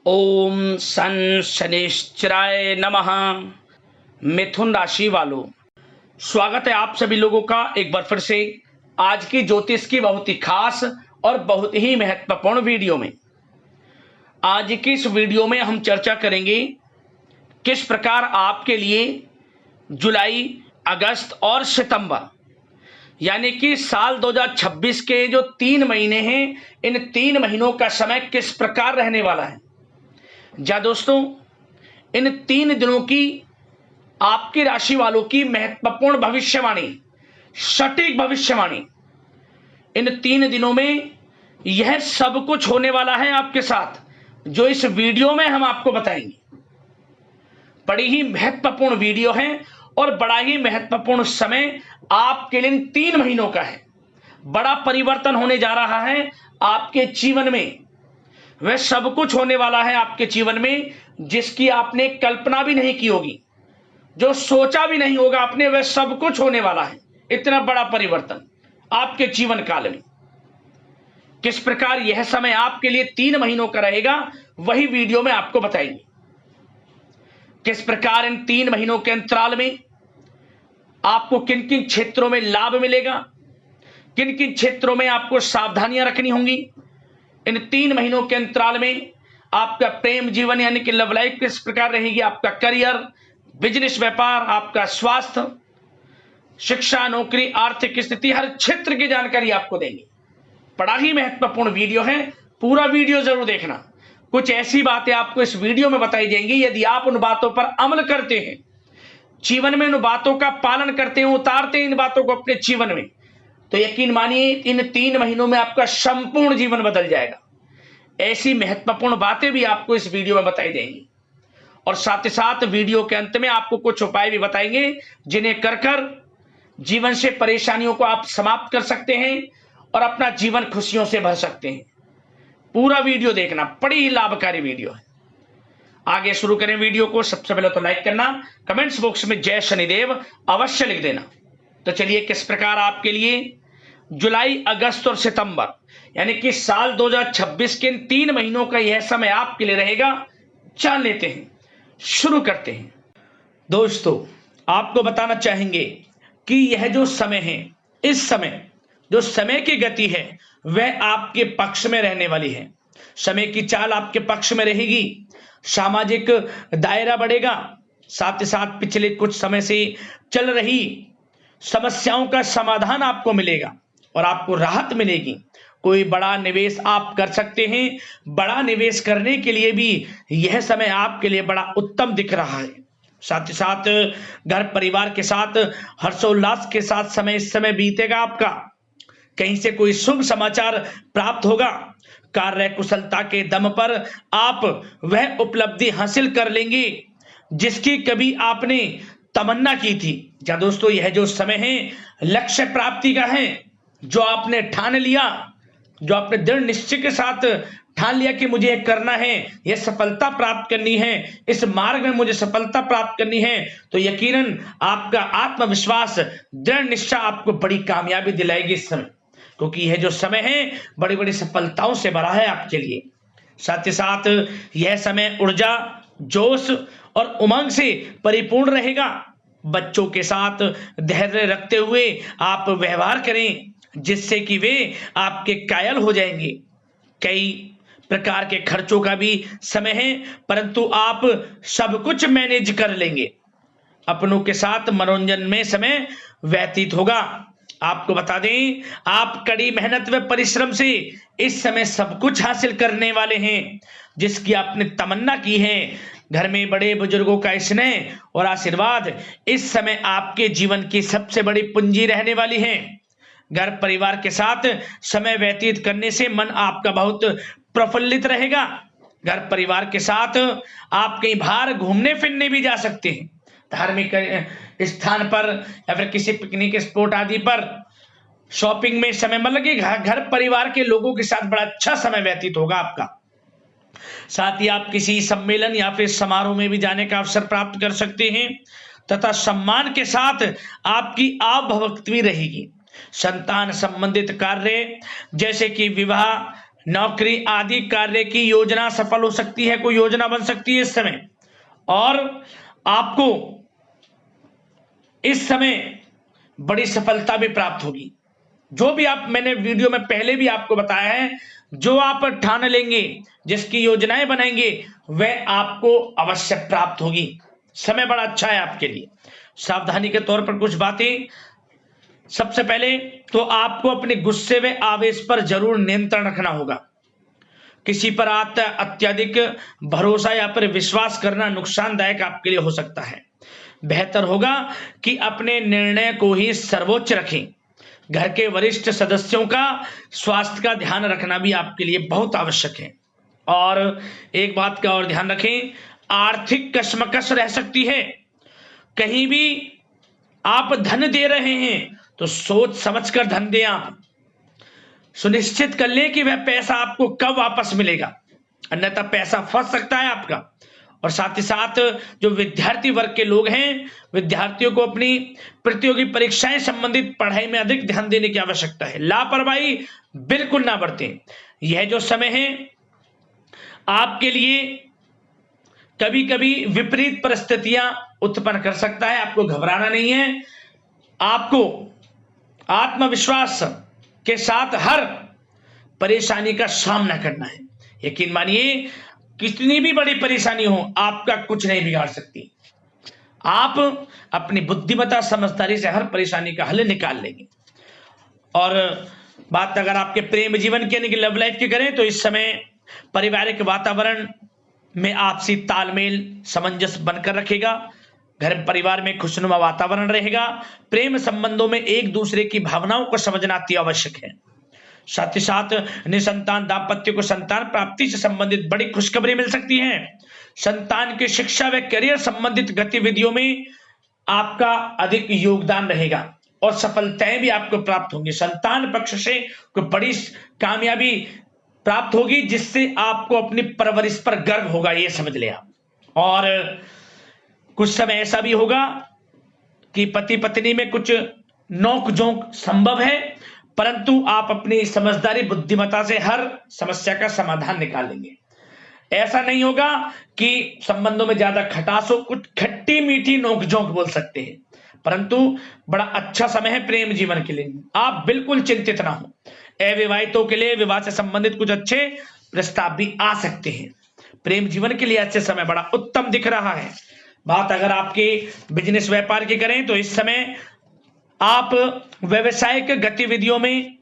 ओम सन शनिश्चराय नमः। मिथुन राशि वालों, स्वागत है आप सभी लोगों का एक बार फिर से आज की ज्योतिष की बहुत ही खास और बहुत ही महत्वपूर्ण वीडियो में। आज की इस वीडियो में हम चर्चा करेंगे किस प्रकार आपके लिए जुलाई, अगस्त और सितंबर यानी कि साल 2026 के जो 3 महीने हैं, इन 3 महीनों का समय किस प्रकार रहने वाला है। जा दोस्तों, इन 3 दिनों की आपकी राशि वालों की महत्वपूर्ण भविष्यवाणी, सटीक भविष्यवाणी। इन 3 दिनों में यह सब कुछ होने वाला है आपके साथ, जो इस वीडियो में हम आपको बताएंगे। बड़ी ही महत्वपूर्ण वीडियो है और बड़ा ही महत्वपूर्ण समय आपके लिए इन 3 महीनों का है। बड़ा परिवर्तन होने जा रहा है आपके जीवन में। वह सब कुछ होने वाला है आपके जीवन में जिसकी आपने कल्पना भी नहीं की होगी, जो सोचा भी नहीं होगा आपने, वह सब कुछ होने वाला है। इतना बड़ा परिवर्तन आपके जीवन काल में। किस प्रकार यह समय आपके लिए 3 महीनों का रहेगा, वही वीडियो में आपको बताएंगे। किस प्रकार इन 3 महीनों के अंतराल में आपको किन किन क्षेत्रों में लाभ मिलेगा, किन किन क्षेत्रों में आपको सावधानियां रखनी होंगी। इन 3 महीनों के अंतराल में आपका प्रेम जीवन यानी कि लव लाइफ किस प्रकार रहेगी, आपका करियर, बिजनेस, व्यापार, आपका स्वास्थ्य, शिक्षा, नौकरी, आर्थिक स्थिति, हर क्षेत्र की जानकारी आपको देंगे। बड़ा ही महत्वपूर्ण वीडियो है, पूरा वीडियो जरूर देखना। कुछ ऐसी बातें आपको इस वीडियो में बताई जाएंगी, यदि आप उन बातों पर अमल करते हैं, जीवन में उन बातों का पालन करते हैं, उतारते हैं इन बातों को अपने जीवन में, तो यकीन मानिए इन 3 महीनों में आपका संपूर्ण जीवन बदल जाएगा। ऐसी महत्वपूर्ण बातें भी आपको इस वीडियो में बताई जाएंगी और साथ ही साथ वीडियो के अंत में आपको कुछ उपाय भी बताएंगे जिन्हें कर जीवन से परेशानियों को आप समाप्त कर सकते हैं और अपना जीवन खुशियों से भर सकते हैं। पूरा वीडियो देखना, बड़ी ही लाभकारी वीडियो है। आगे शुरू करें वीडियो को। सबसे पहले तो लाइक करना, कमेंट्स बॉक्स में जय शनिदेव अवश्य लिख देना। तो चलिए, किस प्रकार आपके लिए जुलाई, अगस्त और सितंबर यानी कि साल 2026 के इन 3 महीनों का यह समय आपके लिए रहेगा, जान लेते हैं। शुरू करते हैं। दोस्तों, आपको बताना चाहेंगे कि यह जो समय है, इस समय जो समय की गति है वह आपके पक्ष में रहने वाली है। समय की चाल आपके पक्ष में रहेगी, सामाजिक दायरा बढ़ेगा, साथ ही साथ पिछले कुछ समय से चल रही समस्याओं का समाधान आपको मिलेगा और आपको राहत मिलेगी। कोई बड़ा निवेश आप कर सकते हैं। बड़ा निवेश करने के लिए भी यह समय आपके लिए बड़ा उत्तम दिख रहा है। साथ ही साथ घर परिवार के साथ हर्षोल्लास के साथ समय इस समय बीतेगा आपका। कहीं से कोई शुभ समाचार प्राप्त होगा। कार्य कुशलता के दम पर आप वह उपलब्धि हासिल कर लेंगे जिसकी कभी आपने तमन्ना की थी। क्या दोस्तों, यह जो समय है लक्ष्य प्राप्ति का है। जो आपने ठान लिया, जो आपने दृढ़ निश्चय के साथ ठान लिया कि मुझे यह करना है, यह सफलता प्राप्त करनी है, इस मार्ग में मुझे सफलता प्राप्त करनी है, तो यकीनन आपका आत्मविश्वास, दृढ़ निश्चय आपको बड़ी कामयाबी दिलाएगी इस समय, क्योंकि यह जो समय है बड़ी बड़ी सफलताओं से भरा है आपके लिए। साथ ही साथ यह समय ऊर्जा, जोश और उमंग से परिपूर्ण रहेगा। बच्चों के साथ धैर्य रखते हुए आप व्यवहार करें जिससे कि वे आपके कायल हो जाएंगे। कई प्रकार के खर्चों का भी समय है, परंतु आप सब कुछ मैनेज कर लेंगे। अपनों के साथ मनोरंजन में समय व्यतीत होगा। आपको बता दें, आप कड़ी मेहनत व परिश्रम से इस समय सब कुछ हासिल करने वाले हैं जिसकी आपने तमन्ना की है। घर में बड़े बुजुर्गों का स्नेह और आशीर्वाद इस समय आपके जीवन की सबसे बड़ी पूंजी रहने वाली है। घर परिवार के साथ समय व्यतीत करने से मन आपका बहुत प्रफुल्लित रहेगा। घर परिवार के साथ आप कहीं बाहर घूमने फिरने भी जा सकते हैं, धार्मिक स्थान पर या फिर किसी पिकनिक स्पॉट आदि पर, शॉपिंग में समय मन लगेगा। घर परिवार के लोगों के साथ बड़ा अच्छा समय व्यतीत होगा आपका। साथ ही आप किसी सम्मेलन या फिर समारोह में भी जाने का अवसर प्राप्त कर सकते हैं तथा सम्मान के साथ आपकी आवभगत भी रहेगी। संतान संबंधित कार्य जैसे कि विवाह, नौकरी आदि कार्य की योजना सफल हो सकती है, कोई योजना बन सकती है इस समय, और आपको इस समय बड़ी सफलता भी प्राप्त होगी। जो भी आप, मैंने वीडियो में पहले भी आपको बताया है, जो आप ठान लेंगे, जिसकी योजनाएं बनाएंगे, वह आपको अवश्य प्राप्त होगी। समय बड़ा अच्छा है आपके लिए। सावधानी के तौर पर कुछ बातें। सबसे पहले तो आपको अपने गुस्से व आवेश पर जरूर नियंत्रण रखना होगा। किसी पर अत्यधिक भरोसा या पर विश्वास करना नुकसानदायक आपके लिए हो सकता है। बेहतर होगा कि अपने निर्णय को ही सर्वोच्च रखें। घर के वरिष्ठ सदस्यों का स्वास्थ्य का ध्यान रखना भी आपके लिए बहुत आवश्यक है। और एक बात का और ध्यान रखें, आर्थिक कशमकश रह सकती है। कहीं भी आप धन दे रहे हैं तो सोच समझकर धन दें। आप सुनिश्चित कर लें कि वह पैसा आपको कब वापस मिलेगा, अन्यथा पैसा फंस सकता है आपका। और साथ ही साथ जो विद्यार्थी वर्ग के लोग हैं, विद्यार्थियों को अपनी प्रतियोगी परीक्षाएं संबंधित पढ़ाई में अधिक ध्यान देने की आवश्यकता है। लापरवाही बिल्कुल ना बरतें। यह जो समय है आपके लिए कभी कभी विपरीत परिस्थितियां उत्पन्न कर सकता है, आपको घबराना नहीं है। आपको आत्मविश्वास के साथ हर परेशानी का सामना करना है। यकीन मानिए, कितनी भी बड़ी परेशानी हो, आपका कुछ नहीं बिगाड़ सकती। आप अपनी बुद्धिमत्ता समझदारी से हर परेशानी का हल निकाल लेंगे। और बात अगर आपके प्रेम जीवन की यानी कि लव लाइफ की करें तो इस समय पारिवारिक वातावरण में आपसी तालमेल सामंजस्य बनकर रखेगा। घर परिवार में खुशनुमा वातावरण रहेगा। प्रेम संबंधों में एक दूसरे की भावनाओं को समझना अति आवश्यक है। साथ ही साथ निसंतान दाम्पत्य को संतान प्राप्ति से संबंधित बड़ी खुशखबरी मिल सकती है। संतान की शिक्षा व करियर संबंधित गतिविधियों में आपका अधिक योगदान रहेगा और सफलताएं भी आपको प्राप्त होंगी। संतान पक्ष से कोई बड़ी कामयाबी प्राप्त होगी, जिससे आपको अपनी परवरिश पर गर्व होगा, ये समझ ले आप। और कुछ समय ऐसा भी होगा कि पति पत्नी में कुछ नोक झोंक संभव है, परंतु आप अपनी समझदारी बुद्धिमत्ता से हर समस्या का समाधान निकालेंगे। ऐसा नहीं होगा कि संबंधों में ज्यादा खटास हो, कुछ खट्टी मीठी नोकझोंक बोल सकते हैं, परंतु बड़ा अच्छा समय है प्रेम जीवन के लिए। आप बिल्कुल चिंतित ना हो। अविवाहितों के लिए विवाह से संबंधित कुछ अच्छे प्रस्ताव भी आ सकते हैं। प्रेम जीवन के लिए अच्छे समय बड़ा उत्तम दिख रहा है। बात अगर आपके बिजनेस व्यापार की करें तो इस समय आप व्यवसायिक गतिविधियों में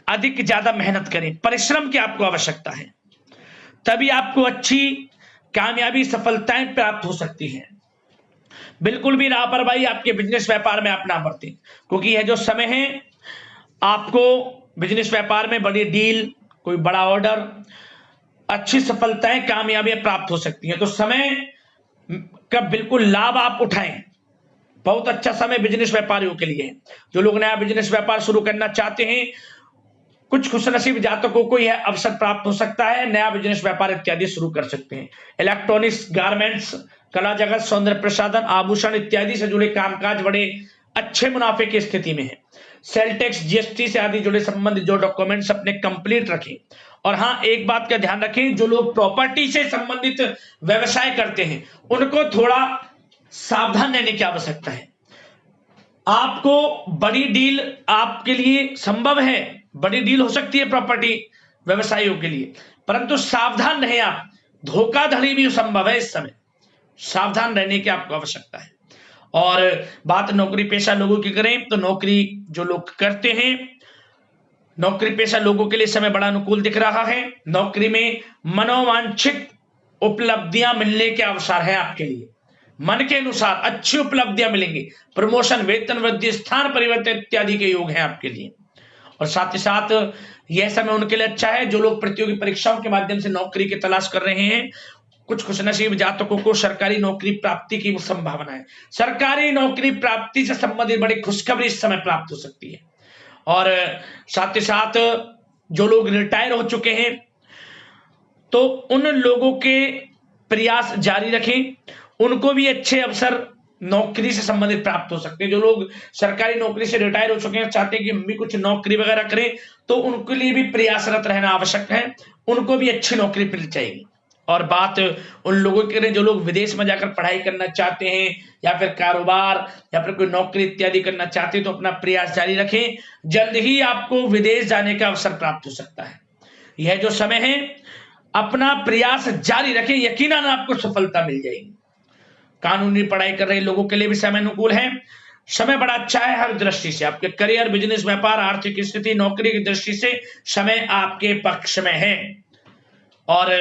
अधिक ज्यादा मेहनत करें, परिश्रम की आपको आवश्यकता है, तभी आपको अच्छी कामयाबी सफलताएं प्राप्त हो सकती हैं। बिल्कुल भी लापरवाही आपके बिजनेस व्यापार में आप ना बरतें, क्योंकि यह जो समय है आपको बिजनेस व्यापार में बड़ी डील, कोई बड़ा ऑर्डर, अच्छी सफलताएं कामयाबियां प्राप्त हो सकती हैं। तो समय का बिल्कुल लाभ आप उठाएं। बहुत अच्छा समय बिजनेस व्यापारियों के लिए है। जो लोग नया बिजनेस व्यापार शुरू करना चाहते हैं, कुछ खुशनसीब जातकों को यह अवसर प्राप्त हो सकता है, नया बिजनेस व्यापार इत्यादि शुरू कर सकते हैं। इलेक्ट्रॉनिक्स, गारमेंट्स, कला जगत, सौंदर्य प्रसाधन, आभूषण इत्यादि से जुड़े कामकाज बड़े अच्छे मुनाफे की स्थिति में है। सेल टैक्स, जीएसटी से आदि जुड़े संबंधित जो डॉक्यूमेंट्स अपने कंप्लीट रखें। और हाँ, एक बात का ध्यान रखें, जो लोग प्रॉपर्टी से संबंधित व्यवसाय करते हैं उनको थोड़ा सावधान रहने की आवश्यकता है। आपको बड़ी डील आपके लिए संभव है, बड़ी डील हो सकती है प्रॉपर्टी व्यवसायियों के लिए, परंतु सावधान रहें आप। धोखाधड़ी भी संभव है इस समय, सावधान रहने की आपको आवश्यकता है। और बात नौकरी पेशा लोगों की करें तो नौकरी जो लोग करते हैं, नौकरी पेशा लोगों के लिए समय बड़ा अनुकूल दिख रहा है। नौकरी में मनोवांछित उपलब्धियां मिलने के अवसर है आपके लिए। मन के अनुसार अच्छी उपलब्धियां मिलेंगी। प्रमोशन, वेतन वृद्धि, स्थान परिवर्तन इत्यादि के योग हैं आपके लिए। और साथ ही साथ यह समय उनके लिए अच्छा है जो लोग प्रतियोगी परीक्षाओं के माध्यम से नौकरी की तलाश कर रहे हैं। कुछ खुशनसीब जातकों को सरकारी नौकरी प्राप्ति की संभावना है। सरकारी नौकरी प्राप्ति से संबंधित बड़ी खुशखबरी इस समय प्राप्त हो सकती है। और साथ ही साथ जो लोग रिटायर हो चुके हैं तो उन लोगों के प्रयास जारी रखें, उनको भी अच्छे अवसर नौकरी से संबंधित प्राप्त हो सकते हैं। जो लोग सरकारी नौकरी से रिटायर हो चुके हैं, चाहते हैं कि हम भी कुछ नौकरी वगैरह करें, तो उनके लिए भी प्रयासरत रहना आवश्यक है, उनको भी अच्छी नौकरी मिल जाएगी। और बात उन लोगों की करें जो लोग विदेश में जाकर पढ़ाई करना चाहते हैं या फिर कारोबार या फिर कोई नौकरी इत्यादि करना चाहते हैं, तो अपना प्रयास जारी रखें, जल्द ही आपको विदेश जाने का अवसर प्राप्त हो सकता है। यह जो समय है, अपना प्रयास जारी रखें, यकीनन आपको सफलता मिल जाएगी। कानूनी पढ़ाई कर रहे लोगों के लिए भी समय अनुकूल है, समय बड़ा अच्छा है हर दृष्टि से। आपके करियर, बिजनेस, व्यापार, आर्थिक स्थिति, नौकरी की दृष्टि से समय आपके पक्ष में है। और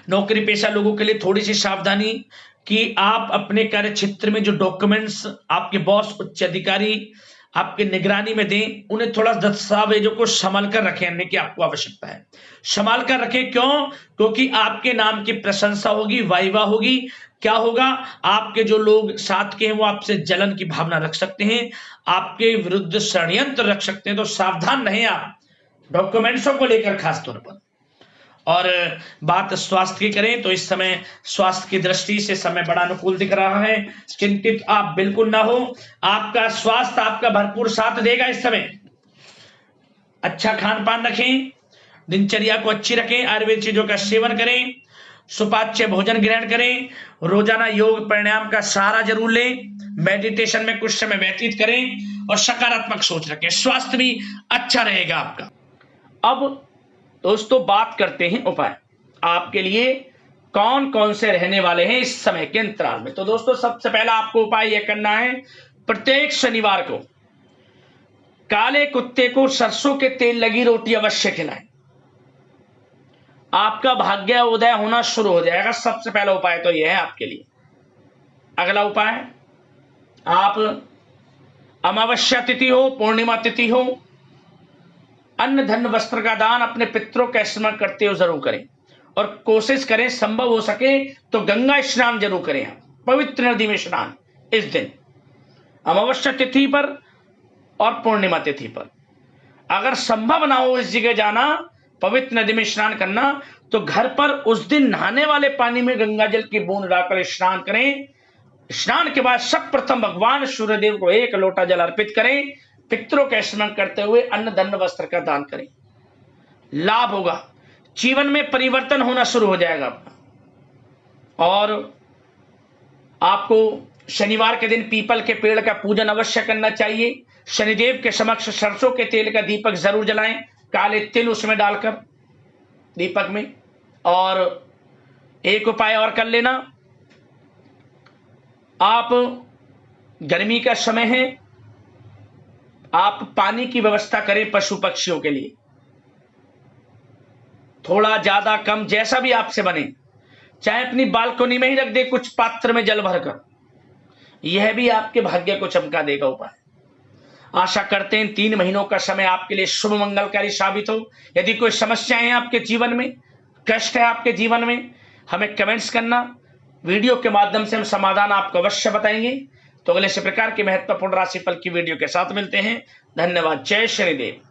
नौकरी पेशा लोगों के लिए थोड़ी सी सावधानी कि आप अपने कार्य क्षेत्र में जो डॉक्यूमेंट्स आपके बॉस, उच्च अधिकारी आपके निगरानी में दें, उन्हें थोड़ा दस्तावेजों को संभाल कर रखने की आपको आवश्यकता है। संभाल कर रखें, क्यों? क्योंकि आपके नाम की प्रशंसा होगी, वाहवाही होगी। क्या होगा? आपके जो लोग साथ के हैं वो आपसे जलन की भावना रख सकते हैं, आपके विरुद्ध षड्यंत्र रख सकते हैं। तो सावधान रहें आप डॉक्यूमेंट्सों को लेकर खासतौर पर। और बात स्वास्थ्य की करें तो इस समय स्वास्थ्य की दृष्टि से समय बड़ा अनुकूल दिख रहा है। चिंतित आप बिल्कुल ना हो, आपका स्वास्थ्य आपका भरपूर साथ देगा इस समय। अच्छा खान पान रखें, दिनचर्या को अच्छी रखें, आयुर्वेद चीजों का सेवन करें, सुपाच्य भोजन ग्रहण करें, रोजाना योग प्राणायाम का सहारा जरूर लें, मेडिटेशन में कुछ समय व्यतीत करें और सकारात्मक सोच रखें, स्वास्थ्य भी अच्छा रहेगा आपका। अब दोस्तों बात करते हैं उपाय आपके लिए कौन कौन से रहने वाले हैं इस समय के अंतराल में। तो दोस्तों सबसे पहला आपको उपाय यह करना है, प्रत्येक शनिवार को काले कुत्ते को सरसों के तेल लगी रोटी अवश्य खिलाएं, आपका भाग्य उदय होना शुरू हो जाएगा। सबसे पहला उपाय तो यह है आपके लिए। अगला उपाय, आप अमावस्या तिथि हो, पूर्णिमा तिथि हो, अन्न धन वस्त्र का दान अपने पितरों का स्मरण करते हुए जरूर करें और कोशिश करें संभव हो सके तो गंगा स्नान जरूर करें, पवित्र नदी में स्नान इस दिन अमावस्या तिथि पर और पूर्णिमा तिथि पर। अगर संभव ना हो इस जगह जाना, पवित्र नदी में स्नान करना, तो घर पर उस दिन नहाने वाले पानी में गंगा जल की बूंद डालकर स्नान करें। स्नान के बाद सर्वप्रथम भगवान सूर्यदेव को एक लोटा जल अर्पित करें, पितरों का स्मरण करते हुए अन्न धन वस्त्र का दान करें। लाभ होगा, जीवन में परिवर्तन होना शुरू हो जाएगा आपका। और आपको शनिवार के दिन पीपल के पेड़ का पूजन अवश्य करना चाहिए। शनिदेव के समक्ष सरसों के तेल का दीपक जरूर जलाएं, काले तिल उसमें डालकर दीपक में। और एक उपाय और कर लेना, आप गर्मी का समय है, आप पानी की व्यवस्था करें पशु पक्षियों के लिए, थोड़ा ज्यादा कम जैसा भी आपसे बने, चाहे अपनी बालकनी में ही रख दे कुछ पात्र में जल भरकर, यह भी आपके भाग्य को चमका देगा उपाय। आशा करते हैं 3 महीनों का समय आपके लिए शुभ मंगलकारी साबित हो। यदि कोई समस्याएं हैं आपके जीवन में, कष्ट है आपके जीवन में, हमें कमेंट्स करना, वीडियो के माध्यम से हम समाधान आपको अवश्य बताएंगे। तो अगले इसी प्रकार के महत्वपूर्ण राशिफल की वीडियो के साथ मिलते हैं। धन्यवाद। जय शनिदेव।